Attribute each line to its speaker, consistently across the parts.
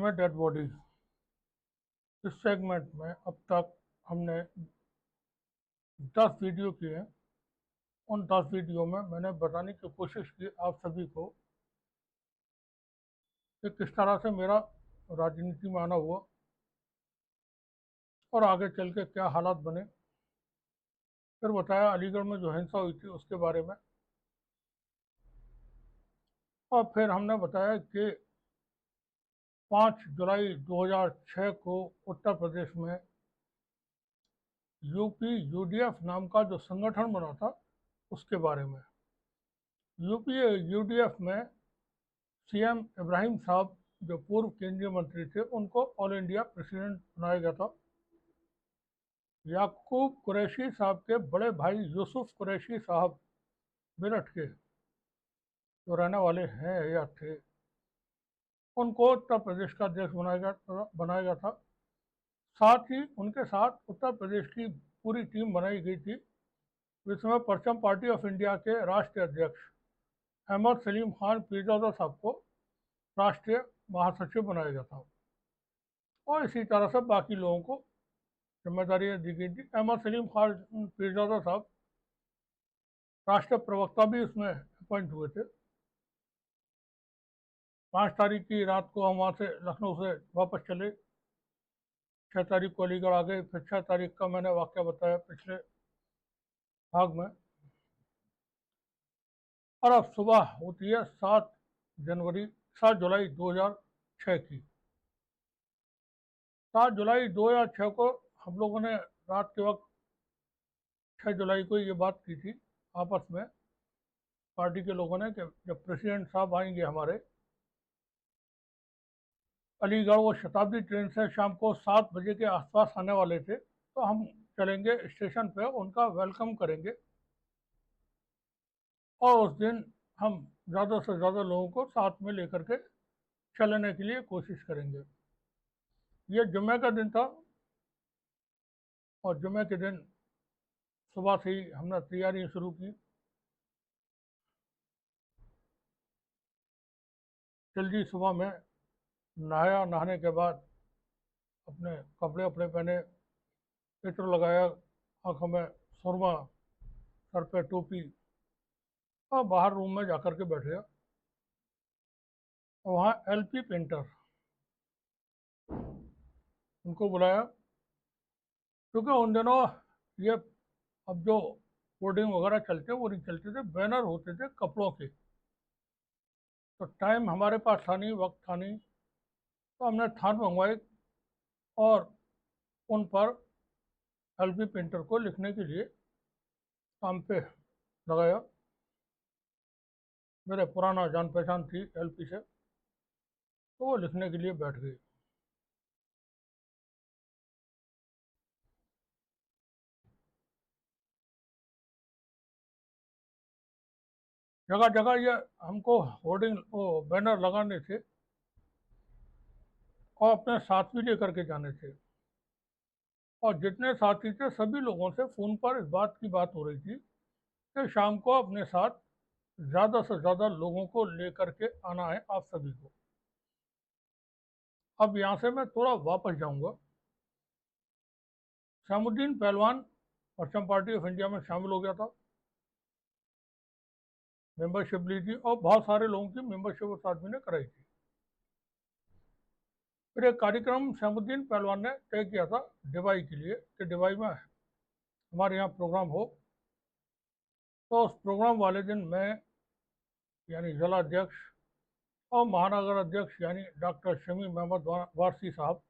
Speaker 1: में dead body. इस segment में अब तक हमने 10 वीडियो किए। उन 10 वीडियो में मैंने बताने की कोशिश की आप सभी को कि किस तरह से मेरा राजनीति में आना हुआ और आगे चल के क्या हालात बने। फिर बताया अलीगढ़ में जो हिंसा हुई थी उसके बारे में, और फिर हमने बताया कि 5 जुलाई 2006 को उत्तर प्रदेश में यूपी यूडीएफ नाम का जो संगठन बना था उसके बारे में। यूपी यूडीएफ में सीएम इब्राहिम साहब जो पूर्व केंद्रीय मंत्री थे उनको ऑल इंडिया प्रेसिडेंट बनाया गया था। याकूब कुरैशी साहब के बड़े भाई यूसुफ कुरैशी साहब मेरठ के जो रहने वाले हैं या थे, उनको उत्तर प्रदेश का अध्यक्ष बनाया गया था। साथ ही उनके साथ उत्तर प्रदेश की पूरी टीम बनाई गई थी, जिसमें परचम पार्टी ऑफ इंडिया के राष्ट्रीय अध्यक्ष अहमद सलीम खान पीरजादा साहब को राष्ट्रीय महासचिव बनाया गया था, और इसी तरह से बाकी लोगों को जिम्मेदारियां दी गई थी। अहमद सलीम खान पीरजादा साहब राष्ट्रीय प्रवक्ता भी उसमें अपॉइंट हुए थे। 5 तारीख की रात को हम वहाँ से लखनऊ से वापस चले, 6 तारीख को अलीगढ़ आ गए। फिर 6 तारीख का मैंने वाक्य बताया पिछले भाग में। और अब सुबह होती है 7 जुलाई 2006 की। 7 जुलाई 2006 को हम लोगों ने रात के वक्त 6 जुलाई को ये बात की थी आपस में पार्टी के लोगों ने कि जब प्रेसिडेंट साहब आएंगे हमारे अलीगढ़, वो शताब्दी ट्रेन से शाम को 7 बजे के आसपास आने वाले थे, तो हम चलेंगे स्टेशन पे, उनका वेलकम करेंगे और उस दिन हम ज़्यादा से ज़्यादा लोगों को साथ में लेकर के चलने के लिए कोशिश करेंगे। ये जुम्मे का दिन था और जुम्मे के दिन सुबह से ही हमने तैयारी शुरू की। जल्दी सुबह में नहाया, नहाने के बाद अपने कपड़े अपने पहने, इत्र लगाया, आंखों में सुरमा, सर पे टोपी, और बाहर रूम में जाकर के बैठ गया। वहाँ एलपी पेंटर उनको बुलाया, क्योंकि उन दिनों ये अब जो होर्डिंग वगैरह चलते वो नहीं चलते थे, बैनर होते थे कपड़ों के। तो टाइम हमारे पास था नहीं, वक्त था नहीं, तो हमने थान मंगवाए और उन पर एलपी पेंटर को लिखने के लिए काम पे लगाया। मेरे पुराना जान पहचान थी एलपी से, तो वो लिखने के लिए बैठ गई। जगह जगह ये हमको होर्डिंग वो बैनर लगाने थे और अपने साथ भी लेकर के जाने थे। और जितने साथी थे सभी लोगों से फ़ोन पर इस बात की बात हो रही थी कि शाम को अपने साथ ज़्यादा से ज़्यादा लोगों को लेकर के आना है आप सभी को। अब यहाँ से मैं थोड़ा वापस जाऊँगा। शहाबुद्दीन पहलवान परचम पार्टी ऑफ इंडिया में शामिल हो गया था, मेंबरशिप ली थी और बहुत सारे लोगों की मेंबरशिप उस आदमी ने कराई थी। फिर एक कार्यक्रम शहाबुद्दीन पहलवान ने तय किया था डिवाई के लिए कि डिवाई में हमारे यहाँ प्रोग्राम हो। तो उस प्रोग्राम वाले दिन मैं यानी जिला अध्यक्ष और महानगर अध्यक्ष यानी डॉक्टर शमी मोहम्मद वारसी साहब,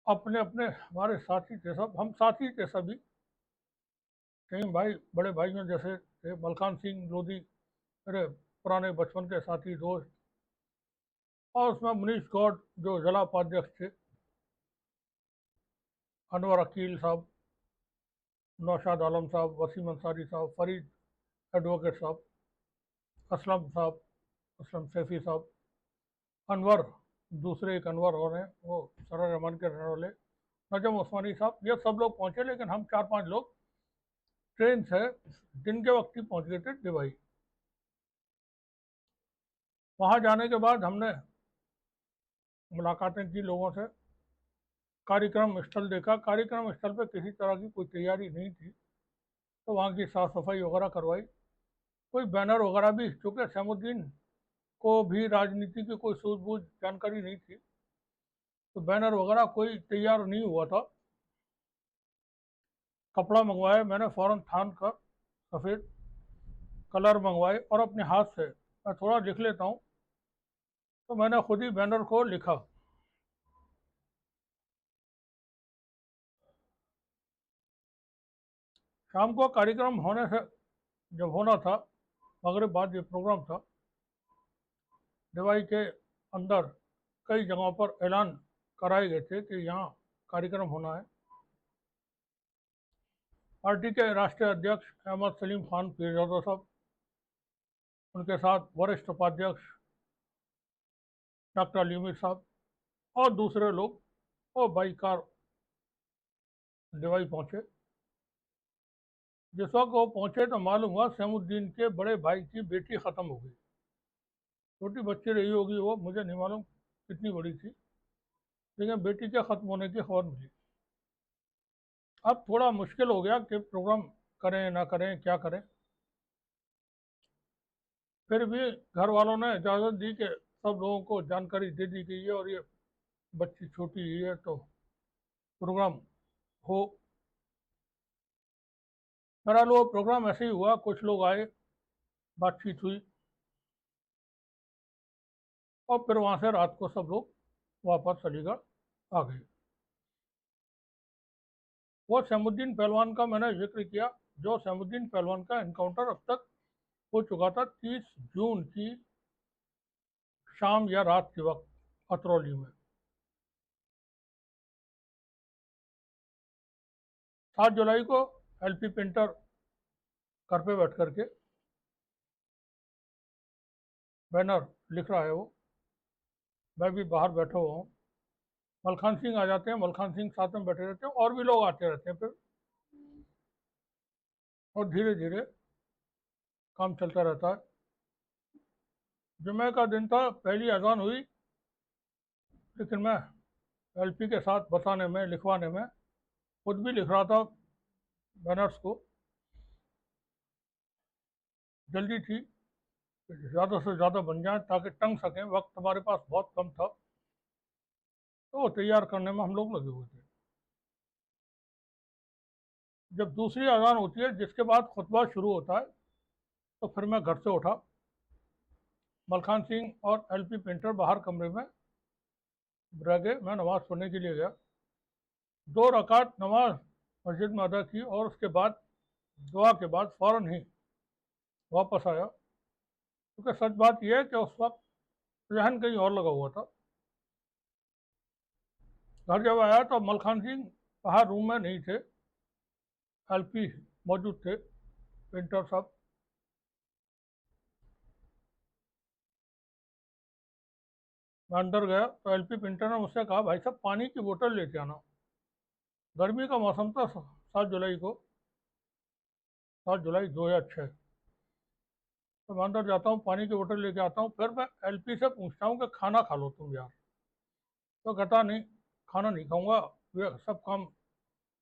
Speaker 1: अपने अपने हमारे साथी थे, सब हम साथी थे सभी, कई भाई बड़े भाइयों जैसे थे, मलकान सिंह लोधी मेरे पुराने बचपन के साथी दोस्त, और उसमें मुनीश गौड जो जिला उपाध्यक्ष थे, अनवर अकील साहब, नौशाद आलम साहब, वसीम अंसारी साहब, फरीद एडवोकेट साहब, असलम साहब, असलम सैफी साहब, अनवर, दूसरे एक अनवर और हैं वो सराय रहमान के रहने वाले, नजम उस्मानी साहब, ये सब लोग पहुंचे। लेकिन हम 4-5 लोग ट्रेन से दिन के वक्त ही पहुंच गए थे डिवाई। वहां जाने के बाद हमने मुलाकातें की लोगों से, कार्यक्रम स्थल देखा। कार्यक्रम स्थल पे किसी तरह की कोई तैयारी नहीं थी, तो वहाँ की साफ़ सफाई वगैरह करवाई। कोई बैनर वगैरह भी, चूँकि सैमुद्दीन को भी राजनीति की कोई सूझबूझ जानकारी नहीं थी, तो बैनर वगैरह कोई तैयार नहीं हुआ था। कपड़ा मंगवाया मैंने फ़ौरन थान का, सफ़ेद कलर मंगवाए और अपने हाथ से, मैं थोड़ा लिख लेता हूँ, तो मैंने खुद ही बैनर को लिखा। शाम को कार्यक्रम होने से, जब होना था, मगरिब बाद ये प्रोग्राम था, दिवाई के अंदर कई जगहों पर ऐलान कराए गए थे कि यहाँ कार्यक्रम होना है। पार्टी के राष्ट्रीय अध्यक्ष अहमद सलीम खान पीरजादा साहब, उनके साथ वरिष्ठ उपाध्यक्ष डॉक्टर अली मीर साहब और दूसरे लोग और बाई कार दिवाई पहुँचे। जिस वक्त वो पहुँचे तो मालूम हुआ सैमुद्दीन के बड़े भाई की बेटी ख़त्म हो गई। छोटी बच्ची रही होगी वो, मुझे नहीं मालूम कितनी बड़ी थी, लेकिन बेटी के ख़त्म होने की खबर मिली। अब थोड़ा मुश्किल हो गया कि प्रोग्राम करें ना करें, क्या करें। फिर भी घर वालों ने इजाज़त दी कि सब लोगों को जानकारी दे दी गई है और ये बच्ची छोटी ही है तो प्रोग्राम हो। बहरहाल वो प्रोग्राम ऐसे ही हुआ, कुछ लोग आए, बातचीत हुई और फिर वहाँ से रात को सब लोग वापस अलीगढ़ आ गए। वो सैमुद्दीन पहलवान का मैंने जिक्र किया, जो सैमुद्दीन पहलवान का इनकाउंटर अब तक हो चुका था 30 जून की शाम या रात के वक्त अतरौली में। 7 जुलाई को एलपी पेंटर घर पे बैठ करके बैनर लिख रहा है वो, मैं भी बाहर बैठा हुआ हूँ। मलखान सिंह आ जाते हैं, मलखान सिंह साथ में बैठे रहते हैं और भी लोग आते रहते हैं फिर, और धीरे धीरे काम चलता रहता है। जुमे का दिन था, पहली अजान हुई, लेकिन मैं एलपी के साथ बताने में, लिखवाने में, खुद भी लिख रहा था बैनर्स को। जल्दी थी, ज़्यादा से ज़्यादा बन जाए ताकि टंग सकें, वक्त हमारे पास बहुत कम था, तो वो तैयार करने में हम लोग लगे हुए थे। जब दूसरी अजान होती है, जिसके बाद खुतबा शुरू होता है, तो फिर मैं घर से उठा। मलखान सिंह और एलपी पेंटर बाहर कमरे में रह गए, मैं नमाज़ पढ़ने के लिए गया। 2 रकात नमाज मस्जिद में अदा की और उसके बाद दुआ के बाद फ़ौरन ही वापस आया, क्योंकि सच बात यह है कि उस वक्त जहन कहीं और लगा हुआ था। घर जब आया तो मलखान सिंह बाहर रूम में नहीं थे, एलपी मौजूद थे, पेंटर साहब। मैं अंदर गया तो एलपी पेंटर ने मुझसे कहा, भाई साहब पानी की बोतल लेके आना। गर्मी का मौसम था, 7 जुलाई को, 7 जुलाई 2006। तो मैं अंदर जाता हूँ, पानी की बोतल लेके आता हूँ, फिर मैं एलपी से पूछता हूँ कि खाना खा लो तुम यार। तो कहता नहीं, खाना नहीं खाऊंगा, ये सब काम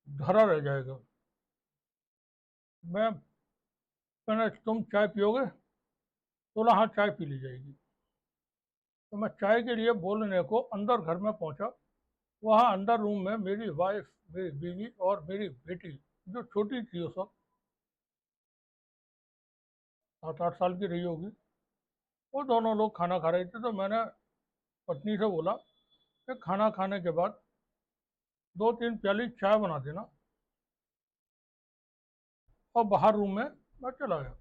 Speaker 1: धरा रह जाएगा। मैं मैंने, तुम चाय पियोगे? तो बोला हाँ चाय पी ली जाएगी। तो मैं चाय के लिए बोलने को अंदर घर में पहुंचा। वहाँ अंदर रूम में मेरी वाइफ, मेरी बीवी और मेरी बेटी, जो छोटी थी उस वक्त, 7-8 साल की रही होगी, वो दोनों लोग खाना खा रहे थे। तो मैंने पत्नी से बोला कि खाना खाने के बाद 2-3 प्याली चाय बना देना, और बाहर रूम में मैं चला गया।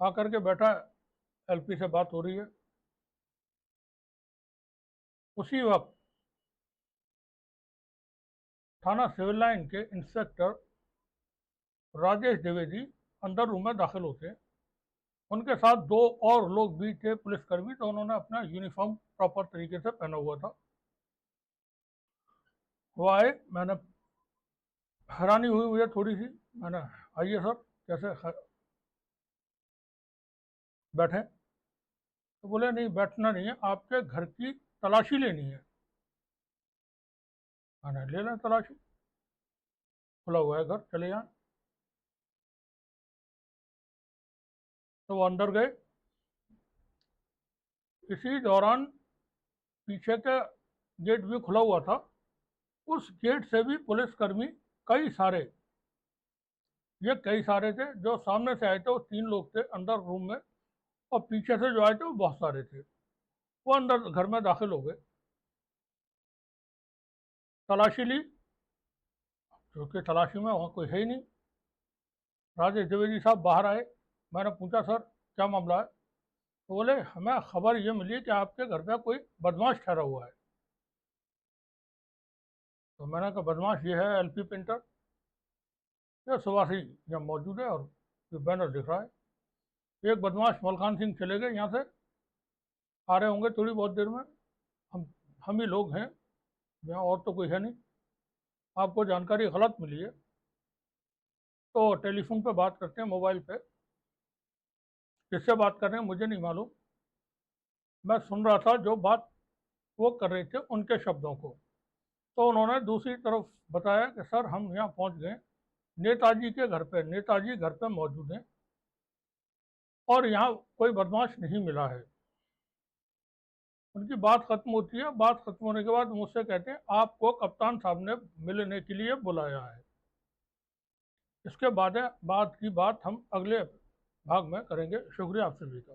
Speaker 1: आकर के बैठा, एलपी से बात हो रही है। उसी वक्त थाना सिविल लाइन के इंस्पेक्टर राजेश द्विवेदी अंदर रूम में दाखिल होते हैं। उनके साथ 2 और लोग भी थे, पुलिसकर्मी, तो उन्होंने अपना यूनिफॉर्म प्रॉपर तरीके से पहना हुआ था। वो आए, मैंने, हैरानी हुई मुझे थोड़ी सी। मैंने, आइए सर, कैसे बैठे? तो बोले नहीं बैठना नहीं है, आपके घर की तलाशी लेनी है। मैंने ले लें तलाशी, खुला हुआ है घर, चले जाएं। तो वो अंदर गए। इसी दौरान पीछे का गेट भी खुला हुआ था। उस गेट से भी पुलिसकर्मी कई सारे, ये कई सारे थे, जो सामने से आए थे वो 3 लोग थे अंदर रूम में, और पीछे से जो आए थे वो बहुत सारे थे। वो अंदर घर में दाखिल हो गए, तलाशी ली, क्योंकि तलाशी में वहाँ कोई है ही नहीं। राजेश द्विवेदी साहब बाहर आए। मैंने पूछा, सर क्या मामला है? तो बोले, हमें खबर ये मिली कि आपके घर पे कोई बदमाश ठहरा हुआ है। तो मैंने कहा, बदमाश ये है एलपी पेंटर, ये सुबह से ही यहाँ मौजूद है, और ये बैनर दिख रहा है। एक बदमाश मलकान सिंह चले गए यहाँ से, आ रहे होंगे थोड़ी बहुत देर में। हम हम ही लोग हैं यहाँ, और तो कोई है नहीं। आपको जानकारी गलत मिली है। तो टेलीफोन पे बात करते हैं, मोबाइल पे, किससे बात कर रहे हैं मुझे नहीं मालूम। मैं सुन रहा था जो बात वो कर रहे थे उनके शब्दों को। तो उन्होंने दूसरी तरफ बताया कि सर हम यहाँ पहुँच गए, नेताजी के घर पे, नेताजी घर पे मौजूद हैं, और यहाँ कोई बदमाश नहीं मिला है। उनकी बात खत्म होती है। बात खत्म होने के बाद मुझसे कहते हैं, आपको कप्तान साहब ने मिलने के लिए बुलाया है। इसके बाद की बात हम अगले भाग में करेंगे। शुक्रिया आप सभी का।